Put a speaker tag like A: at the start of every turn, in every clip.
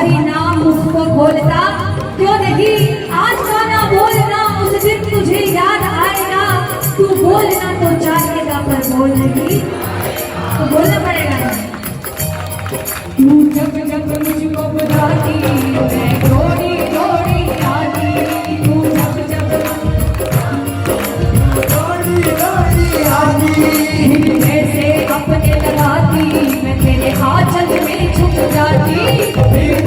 A: हरि नाम मुझको खोलता, क्यों नहीं आज गाना बोलना, उस दिन तुझे याद आएगा। तू बोलना तो चाहेगा पर बोल नहीं, तो बोलना पड़ेगा। तू जब जब मुझको बुलाती मैं दौड़ी दौड़ी आती, तू जब जब दौड़ी दौड़ी आती, ऐसे अपने लगाती मैं तेरे आंचल में छुप जाती,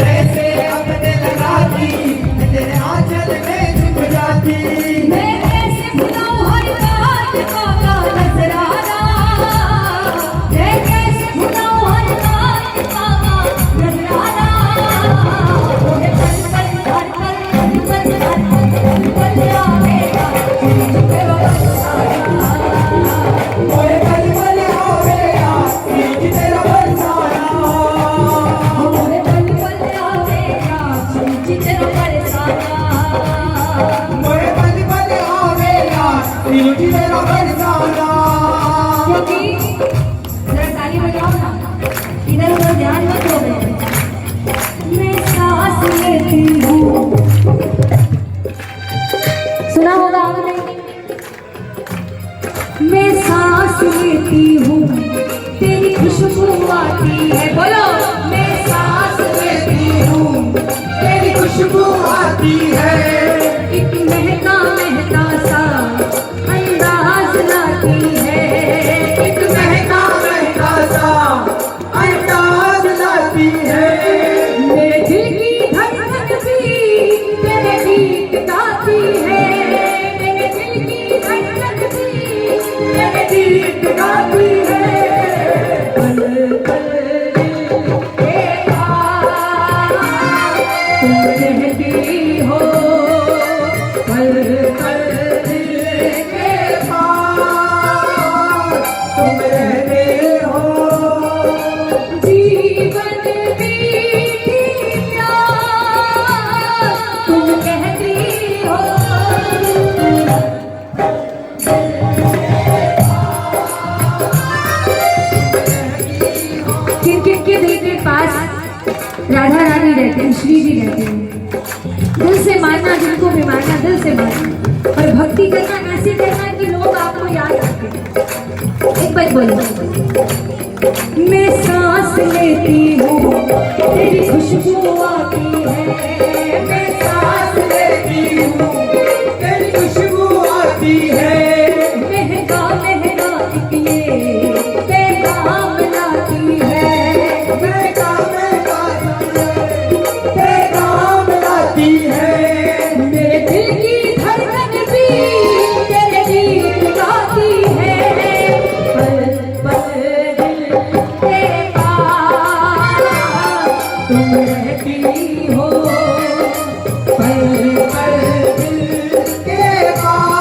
B: ऐसे अपने लगाती मैं तेरे आंचल में छुप जाती।
A: मैं कैसे भुलाऊं हर बात का नजराना, मैं कैसे भुलाऊं हर बात का नजराना। मोहे पल पल हर पल पल हर पल पल आवेगा तेरा बरसाना,
B: मोहे पल पल आवेगा तेरा बरसाना,
A: मोहे पल पल आवेगा तेरा बरसाना।
B: मोहे पल पल आवेगा तेरा बरसाना।
A: क्योंकि जरा ताली बजाओ ना, इधर उधर ध्यान मत दो। मैं सांस लेती हूँ, सुना होगा आपने। मैं सांस लेती हूँ तेरी खुशबू आती है, बोलो। मैं सांस लेती हूँ तेरी
B: खुशबू आती है,
A: एक महका महका सा अंदाज लाती है, एक महका
B: महका सा अंदाज लाती है।
A: मेरे दिल की धड़कन भी तेरे गीत गाती है, मेरे दिल की धड़कन भी तेरे गीत गाती है। पल पल दिल के पास तुम रहती हो, पल पल दिल के
B: पास तुम रहते हो,
A: जीवन बीती प्यार तुम कहती हो। किन दिल के पास राधा रानी रहते हैं, श्री जी रहते हैं। दिल से मानना, दिल को भी मानना, दिल से मानना, और भक्ति करना ऐसे करना कि लोग आपको याद रखें। एक बार बोलो, मैं सांस लेती हूँ तेरी खुशबू आती है, मैं सांस लेती हूँ
B: तेरी खुशबू आती है।
A: महका महका एक ये पैगाम लाती है,
B: महका महका पैगाम लाती है।
A: मेरे दिल की धड़कन भी तेरे गीत गाती है। पल पल दिल के पास तुम रहती हो, पल पल
B: दिल के पास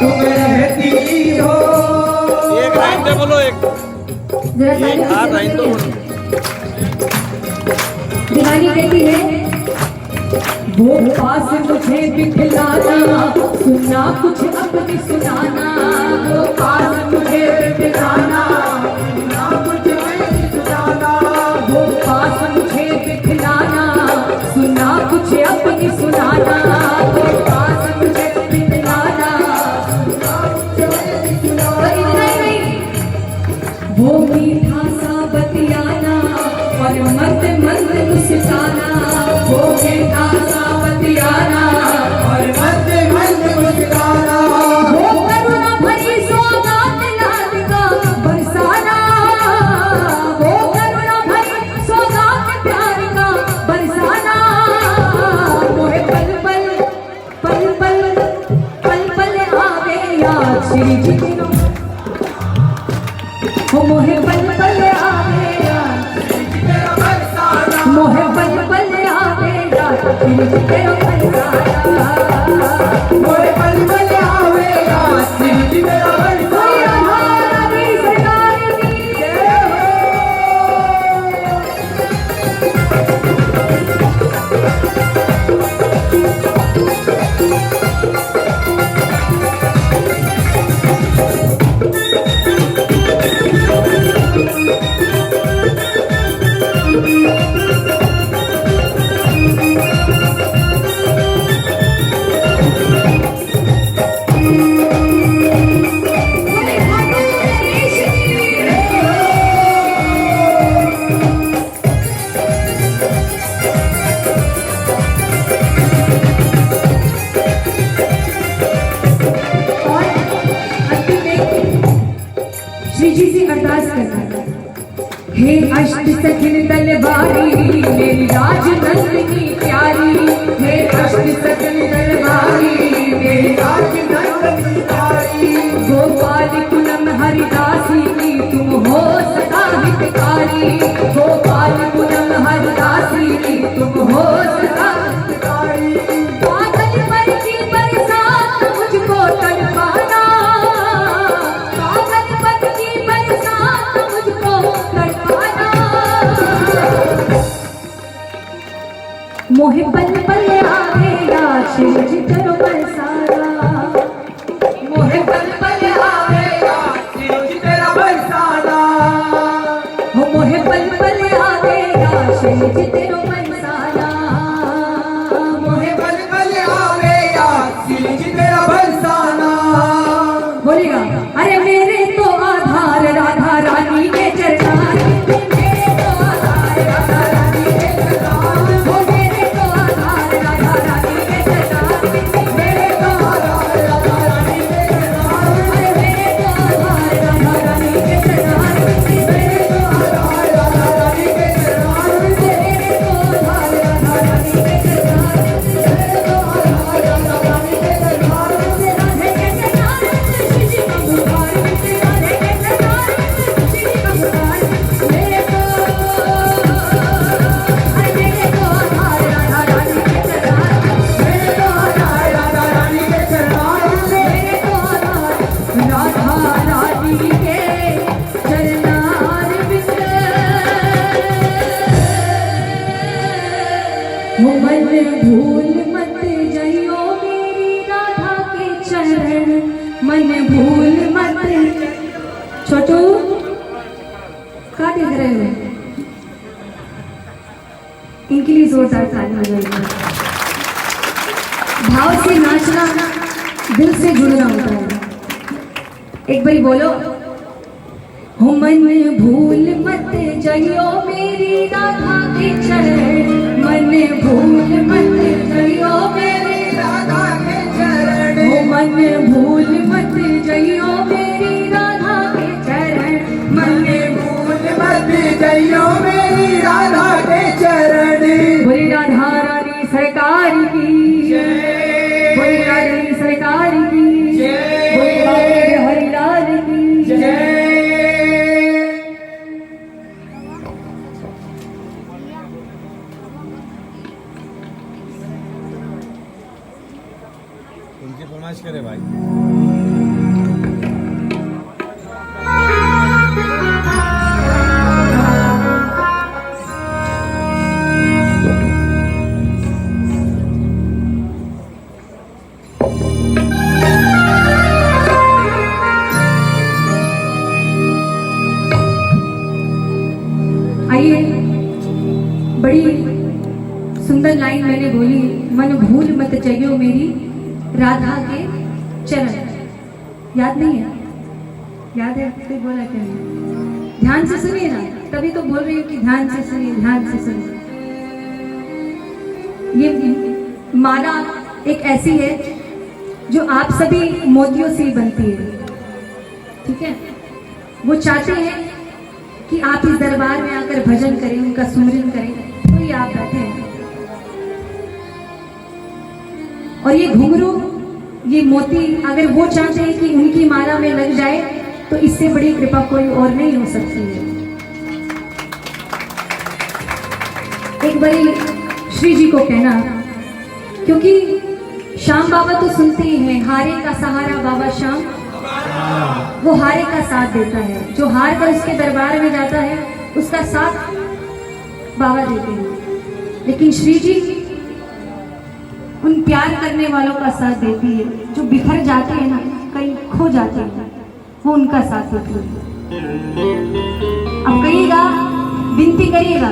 B: तुम रहती हो।
C: एक लाइन दे बोलो, एक
A: जरा
C: एक हाथ लाइन दो बोलो।
A: दीवानी कहती है, वो पास मुझे बिठलाना, सुनना कुछ अपनी सुनाना, वो पास मुझे बिठलाना,
B: ना कुछ नहीं सुनाना,
A: वो पास मुझे बिठलाना, सुनना कुछ अपनी सुनाना, वो पास मुझे बिठलाना, और इतना ही नहीं, वो मीठा सा बतियाना और मत मत मुस्काना, वो मीठा सा बतियाना
B: और मत मत मुस्काना,
A: वो करुणा भरी सौगात लाल का बरसाना, वो करुणा भरी सौगात प्यार का बरसाना। मोहे पल पल पल पल पल पल आवे याद श्री जी दिनो, वो मोहे पल पल आवे याद,
B: तेरा बरसाना,
A: मोहे पल पल आवे याद श्री जी तेरा बरसाना।
B: मोहे पल पल आवेगा श्री जी तेरा बरसाना।
A: Thank you. श्री जी से अरदास करता है, हे अष्ट सखिन दलबारी मेरी राज नंदिनी प्यारी, हे अष्ट सखिन दलबारी मेरी राज नंदिनी प्यारी, गोपाल कुलम हरिदासी की तुम हो सदा हितकारी, गोपाल कुलम हरिदासी की तुम हो सदा हितकारी, पागल पर की बरसात मुझको तड़पाना, पागल पर की बरसात मुझको तड़पाना, मोहे पल पल आवेगा शिव जी करो बरसाना, मोहे पल पल आवेगा
B: शिव जी तेरा बरसाना,
A: हो मोहे पल पल आवेगा शिव जी तेरो बरसाना, मोहे
B: पल पल आवेगा शिव जी तेरा बरसाना।
A: बोलेगा, अरे मेरे तो आधार राधा रानी के चरणार, मेरे तो आधार राधा रानी के चरणार, हो मेरे तो आधार राधा रानी के चरणार, मेरे तो आधार राधा रानी के चरणार, अरे मेरे तो आधार राधा रानी के चरणार, मेरे तो आधार राधा रानी के चरणार, मेरे तो आधार राधा रानी के चरणार, मेरे तो आधार राधा रानी के चरणार, राधे के चरणार श्री जी का गुहार, राधे के चरणार श्री जी का गुहार, मेरे तो आधार राधा रानी के चरणार, मेरे तो आधार राधा रानी के चरणार, मेरे तो आधार राधा रानी के चरणार बिंद, हो मन भूल मत जइयो मेरी राधा के चरण, मन भूल मत। छोटू क्या देख रहे हो? इनके लिए जोरदार ताली बजाइए। भाव से नाचना दिल से जुड़ना होता है। एक बारी बोलो, हो मन भूल मत जइयो मेरी राधा के चरण, मन भूल मत जइयो मेरी
B: राधा के चरण,
A: हो मन भूल मत जइयो मेरी राधा के चरण, मन
B: भूल मत जइयो मेरी राधा के चरण।
A: बोली राधा रानी सरकार की
B: जय,
A: बोली रानी सरकार की
B: जय,
A: बोली बाबे हरिलाल की
B: जय।
C: उनकी फरमाइश करे भाई।
A: आइए, बड़ी सुंदर लाइन मैंने बोली, मन भूल मत जइयो मेरी राधा के चरण। याद नहीं है? याद है? कोई बोला क्या नहीं? ध्यान से सुनिए ना, तभी तो बोल रही हूँ कि ध्यान से सुनिए, ध्यान से सुनिए। ये माला एक ऐसी है जो आप सभी मोतियों से ही बनती है, ठीक है? वो चाहते हैं कि आप इस दरबार में आकर भजन करें, उनका सुमिरन करें, तो ये आप बैठे हैं। और ये घुंघरू, ये मोती, अगर वो चाहते हैं कि उनकी माला में लग जाए तो इससे बड़ी कृपा कोई और नहीं हो सकती है। एक बारी श्री जी को कहना, क्योंकि श्याम बाबा तो सुनते ही हैं, हारे का सहारा बाबा श्याम, वो हारे का साथ देता है। जो हार कर उसके दरबार में जाता है उसका साथ बाबा देते हैं। लेकिन श्री जी उन प्यार करने वालों का साथ देती है, जो बिखर जाते हैं ना, कहीं खो जाते हैं, वो उनका साथ देती है। अब कहिएगा, विनती करिएगा,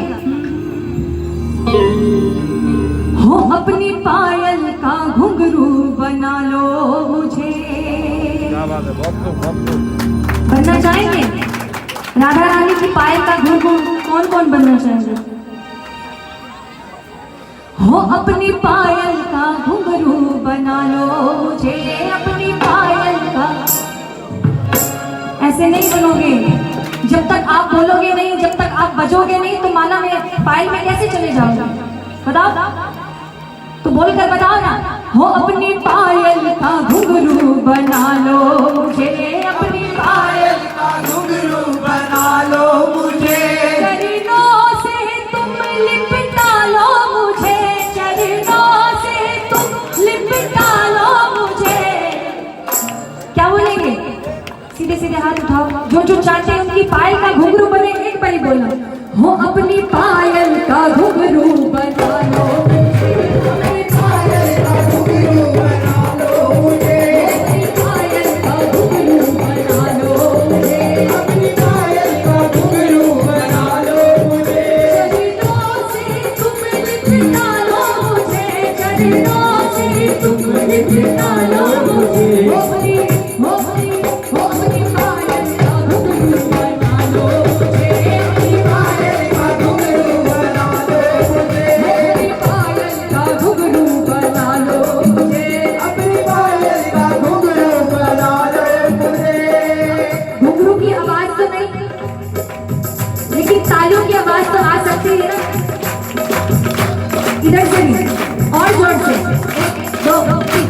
A: हो अपनी पायल का घुंघरू बना लो मुझे।
C: क्या बात है, बहुत खूब, बहुत खूब।
A: बनना चाहेंगे? राधा रानी की पायल का घुंघरू कौन कौन बनना चाहेंगे? हो अपनी पायल का घुंघरू बना लो मुझे, अपनी पायल का। ऐसे नहीं बोलोगे। जब तक आप बोलोगे नहीं, जब तक आप बजोगे नहीं, तो माला में पायल में कैसे चले जाओगे? बताओ, तो बोलकर बताओ ना। हो अपनी पायल का घुंघरू बना लो मुझे, अपनी पायल
B: का घुंघरू बना लो मुझे,
A: चरणों से तुम लिपटा लो मुझे, चरणों से तुम लिपटा लो मुझे। क्या बोलेंगे? सीधे सीधे हाथ उठाओ। जो जो चाहते हैं उनकी पायल का घुंघरू बने, एक बारी बोलना। हो अपनी पायल का घुंघरू बना लो, अपनी पायल का घुंघरू बना लो मुझे, अपनी पायल का घुंघरू बना लो मुझे,
B: अपनी पायल का घुंघरू बना लो मुझे,
A: चरणों से तुम लिपटा लो मुझे, चरणों से तुम लिपटा लो मुझे। अपनी पायल का घुंघरू बना लो मुझे, अपनी पायल का घुंघरू बना लो मुझे, अपनी पायल का घुंघरू बना लो मुझे,
B: अपनी पायल का घुंघरू बना लो मुझे।
A: घुंघरू की आवाज तो नहीं, लेकिन तालियों की आवाज तो आ सकती है ना। इधर से भी और जोर से, 1 2 3।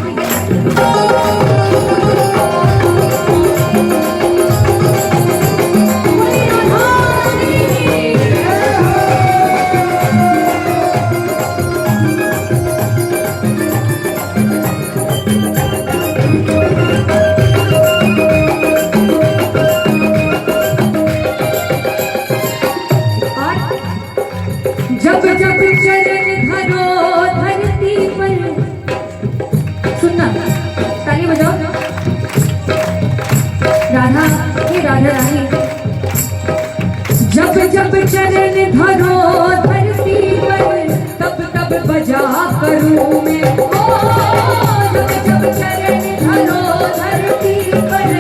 A: जब जब चरण धरो धरती पर, सुनना, ताली बजाओ। राधा, हे राधा रानी। जब जब चरण धरो धरती पर, तब तब बजा करूं मैं। ओ जब जब चरण धरो धरती पर,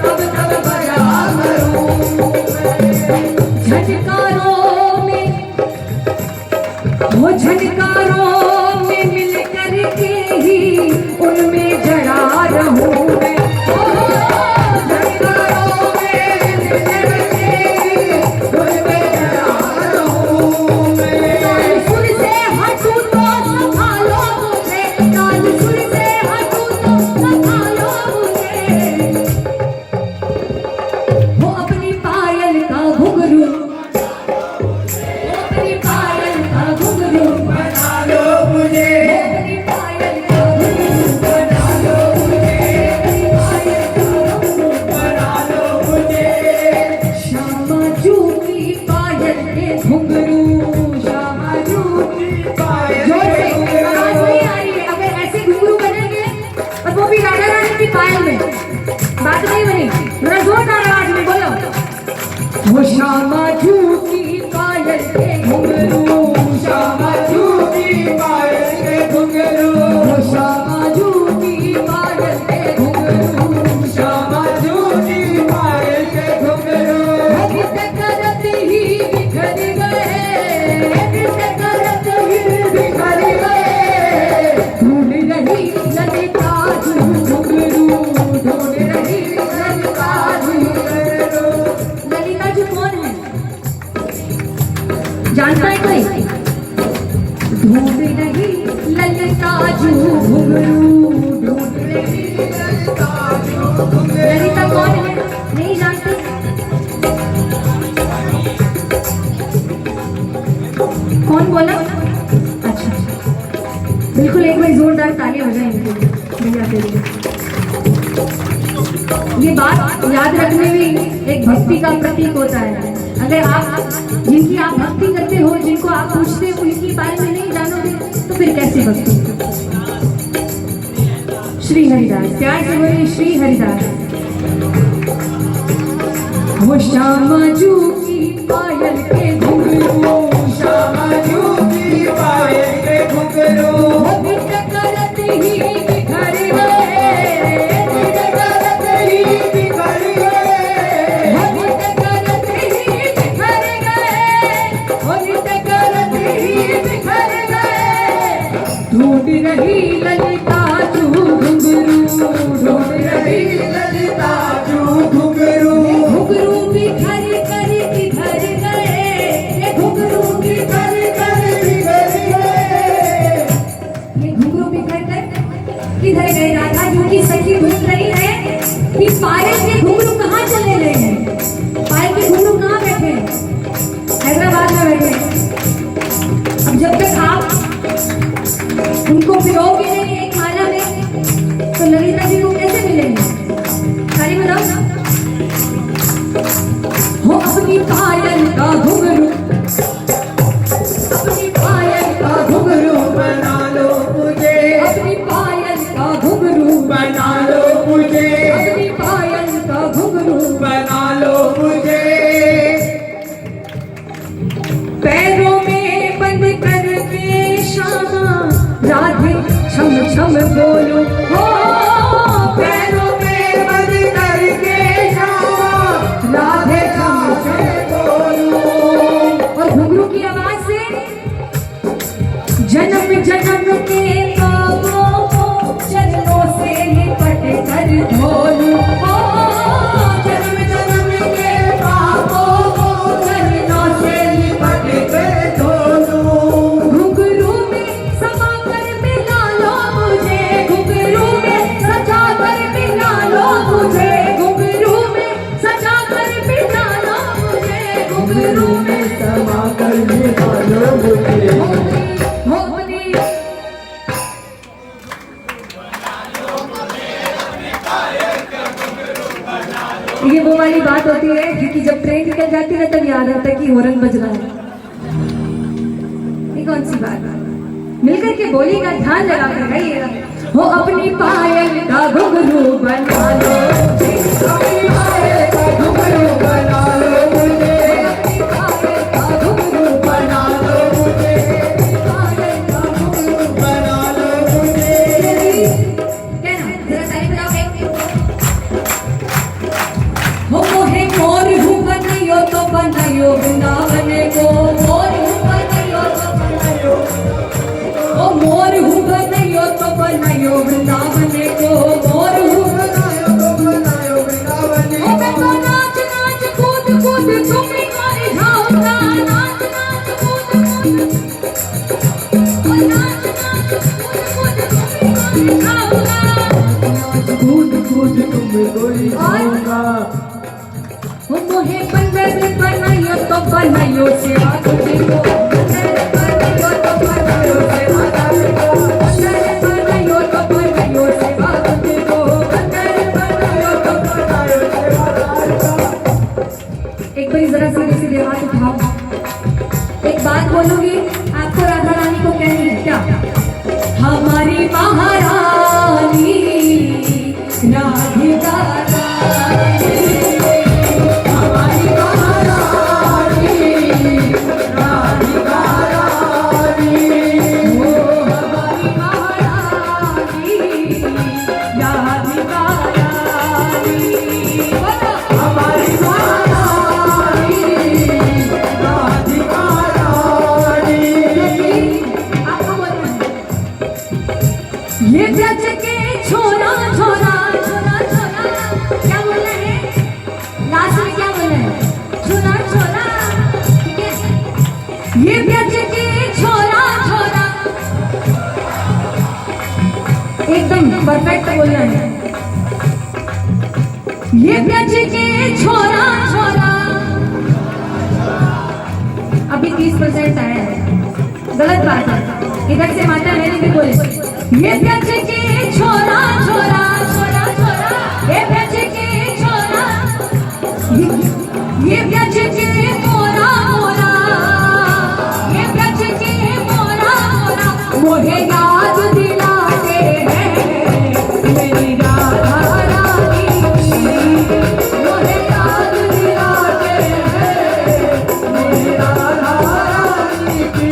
A: तब तब बजा करूं मैं। झटकारों में, वो झनकारों में मिल करके ही उनमें जड़ा रहूं मैं। झनकारों में मिल करके ही उनमें जड़ा रहूं मैं। ताल सुर से हटूं तो संभालो मुझे, ताल सुर से हटूं तो संभालो मुझे। वो अपनी पायल का घुंघरू, अपनी पायल का घुंघरू
B: बना लो मुझे,
A: अपनी पायल का घुंघरू बना लो मुझे, अपनी पायल का घुंघरू
B: बना लो मुझे,
A: श्यामा जू की पायल के घुंघरू, श्यामा जू की
B: पायल
A: जोर से,
B: के घुंघरू।
A: आवाज नहीं आ रही है। अगर ऐसे घुंघरू बनेंगे और वो भी राधा रानी की पायल में, बात नहीं बनी। मेरा जोरदार आवाज में बोलो। वो श्यामा जू की पायल के घुंघरू,
B: श्यामा जू की पायल के घुंघरू,
A: वो श्यामा जू की पायल के घुंघरू,
B: श्यामा जू की पायल के घुंघरू,
A: नृत्य करत ही बिखर गए, नृत्य करत ही बिखर गए। ढूंढ रही ललिता जू घुंघरू, ढूंढ रही ललिता जू घुंघरू। ललिता जू कौन है? जानता है कोई? ढूंढ रही ललिता जू घुंघरू, ढूंढ रही ललिता जू घुंघरू। ललिता कौन है? नहीं जानते? कौन बोला? अच्छा, बिल्कुल एक बार जोरदार ताली हो जाए इनके लिए, भैया के लिए। ये बात याद रखने में एक भक्ति का प्रतीक होता है। अगर आप जिनकी आप भक्ति करते हो, जिनको आप पूछते हो, उनकी बारे में नहीं जानोगे तो फिर कैसे भक्ति? श्री हरिदास, प्यार से बोलिए श्री हरिदास। वो श्यामा जू की पायल के घुंघरू,
B: श्यामा जू की पायल के घुंघरू,
A: वो नृत्य करत ही बिखर गए, नृत्य करत ही
B: बिखर गए,
A: वो नृत्य करत ही बिखर गए, वो नृत्य करत ही बिखर गए। ढूंढ रही ललिता जू घुंघरू, ढूंढ रही
B: ललिता जू घुंघरू,
A: उनको पिरोगे नहीं एक माला में तो ललिता जी को कैसे मिलेंगे? सारी बताओ। हो अपनी पायल का घुंघरू, अपनी पायल का घुंघरू
B: बना लो मुझे,
A: अपनी पायल का घुंघरू
B: बना लो मुझे,
A: अपनी पायल का घुंघरू
B: बना लो मुझे।
A: पैरों में बंद करके श्यामा राधे छम छम बोलो। हो
B: पैरों में बंद करके श्यामा राधे छम छम बोलो।
A: और घुंघरू की आवाज से जन्म जन्म के पापों को चरणों से लिपट कर धो लूं। हो जन्म जन्म के पापों को चरणों से लिपट कर धो लूं। घुंघरू में समा कर मिला लो मुझे, घुंघरू में सजा कर मिला लो मुझे, घुंघरू में सजा कर मिला लो मुझे, घुंघरू में
B: समा कर मिला लो मुझे।
A: ये वो वाली बात होती है क्योंकि जब ट्रेन निकल जाती है तब याद आता है कि हॉर्न बज रहा है। ये कौन सी बात है? मिलकर के बोलिएगा, ध्यान लगा कर गाइएगा। हो अपनी पायल का घुंघरू बना लो,
B: अपनी पायल का घुंघरू बना लो मुझे,
A: अपनी पायल का घुंघरू
B: बना लो मुझे,
A: पायल का घुंघरू
B: बना लो मुझे।
A: कहना जरा साइड में हो मोहे मोर हूँ बनायो तो बनायो वृंदावन को, मोर हूँ बनायो तो बनायो, ओ मोर हूँ बनायो तो बनायो वृंदावन को, मोर हूँ
B: बनायो तो बनायो वृंदावन
A: ओ मैं तो नाच नाच कूद कूद तुम ही मारे जाऊंगा, नाच नाच कूद कूद, ओ नाच नाच कूद कूद तुम ही मारे जाऊंगा,
B: नाच कूद कूद तुमको ही जाऊंगा।
A: ओ मोहे बंदर बनायो तो बनायो सेवा तुझको, बंदर बनायो तो बनायो सेवा तुझको, बंदर बनायो तो बनायो सेवा तुझको, बंदर बनायो तो बनायो सेवा तुझको। एक बार जरा सीधे सीधे हाथ उठाओ, एक बात बोलूंगी आपको, राधा रानी को कहनी है क्या? हमारी महारानी राधिका रानी,
B: हमारी महारानी राधिका रानी,
A: ओ हमारी महारानी राधिका रानी। बोलो।
B: हमारी महारानी राधिका रानी।
A: आपको बोलना है। ये ब्रज के छोरा छोरा छोरा छोरा, क्या बोलना है? लास्ट में क्या बोलना है? छोरा छोरा, ठीक है? ये ब्रज के छोरा छोरा, एकदम परफेक्ट बोलना है। ये ब्रज के छोरा छोरा, अभी 30% आया है, गलत बात है। इधर से माता मैंने भी बोले ये ब्रज के छोरा छोरा छोरा छोरा, ये ब्रज के छोरा, ये ब्रज के मोरा मोरा, ये ब्रज के मोरा मोरा, मोहे याद दिलाते हैं मेरी राधा रानी, मोहे याद दिलाते हैं मेरी राधा रानी की।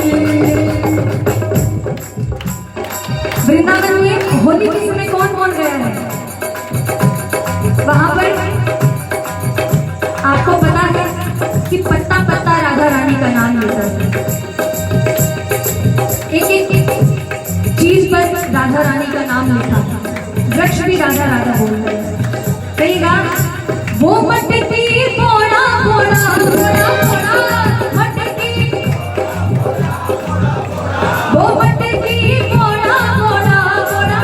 A: वृंदावन में होली के समय कौन कौन गया है? वहां पर आपको पता है कि पत्ता पत्ता राधा रानी का नाम लेता है, एक एक चीज पर राधा रानी का नाम लिखा था, वृक्ष भी राधा राधा बोलता है। कहेगा वो मटकी फोड़ा फोड़ा फोड़ा फोड़ा, मटकी वो मटकी फोड़ा फोड़ा फोड़ा,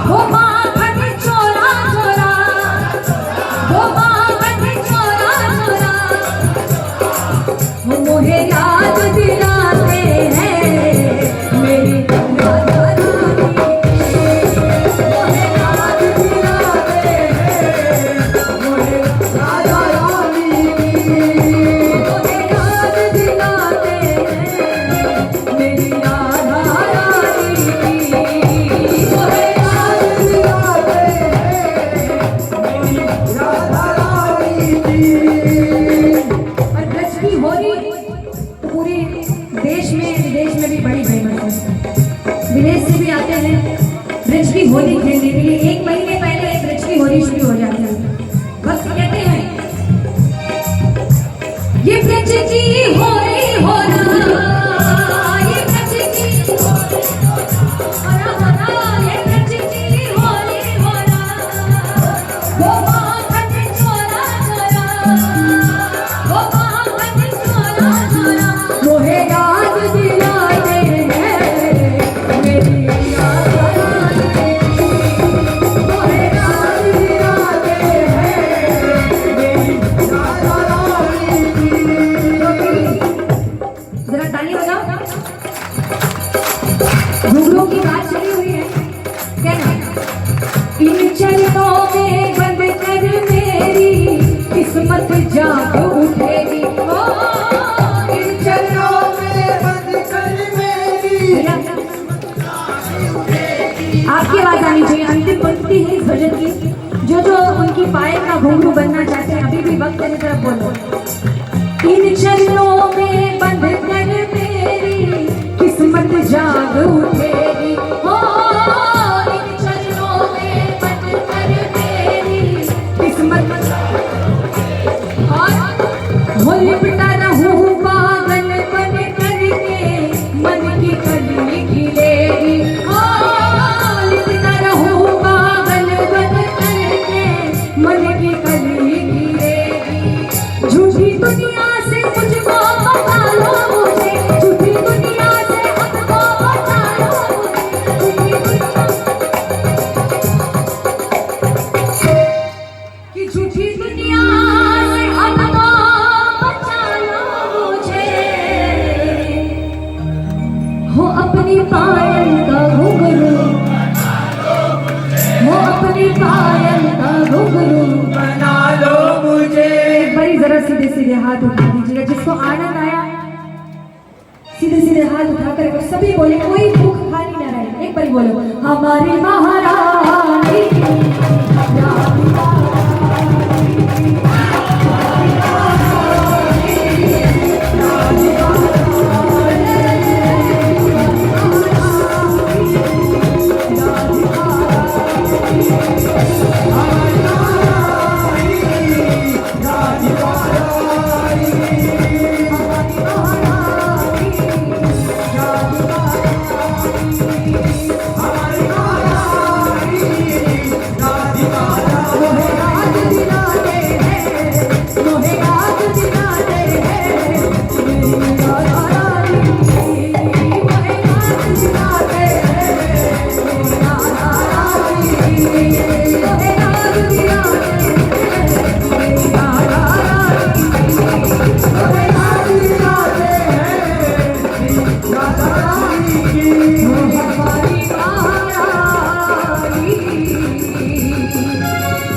A: वो माखन चोरा चोरा, वो माखन चोरा चोरा, वो मोहे याद दिलाते हैं मेरी राधा रानी।
B: राधा रानी की।
A: और ब्रज की होली तो पूरे देश में विदेश में भी बड़ी फेमस है। विदेश से भी आते हैं ब्रज की होली खेलने के लिए। 1 महीने पहले ब्रज की होली शुरू हो जाती है। भक्त कहते हैं ये ब्रज की होली हो रहा, ये ब्रज की होली हो रहा, ये ब्रज की होली हो रहा। वो माखन चोरा चोरा, वो माखन चोरा चोरा, मोहे याद दिलाते हैं मेरी राधा रानी। मोहे याद दिलाते हैं मेरी
B: राधा रानी की।
A: जरा ताली बजाओ। घुंघरू की बात चली हुई है क्या ना? इन चरणों में बंद कर मेरी किस्मत जाग उठेगी। ओ इन चरणों में
B: बंद कर मेरी।
A: आपकी आवाज आनी चाहिए। अंतिम पंक्ति है इस भजन की। जो उनकी पायल का घुंघरू बनना चाहते हैं अभी भी वक्त की तरफ बोलो। इन चरणों में बंद कर मेरी किस्मत जाग उठेगी। हो इन चरणों में बंद कर मेरी किस्मत। और लिपटा रहूं पागल बन करके मन की कली खिलेगी। हो लिपटा रहूं पागल बन करके मन की कली खिलेगी। झूठी दुनिया से मुझको बचा लो मुझे, झूठी दुनिया से हमको बचा लो मुझे, कि झूठी दुनिया से हमको बचा लो मुझे। हो अपनी पायल का घुंघरू, हो अपनी पायल का घुंघरू
B: बना लो मुझे।
A: एक बारी जरा सीधे सीधे हाथ उठा दीजिएगा। जिसको आनंद आया सीधे सीधे हाथ उठाकर सभी बोले, कोई भूख खाली ना रहे। एक बारी बोलो, हमारी महारानी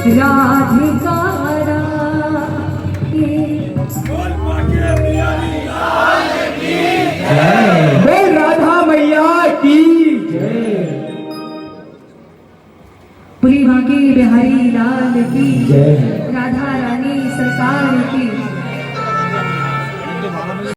A: राधिका
B: बोल राधा मैया की जय।
A: पुरी बांकी बिहारी लाल की
B: जय।
A: राधा रानी सरकार की।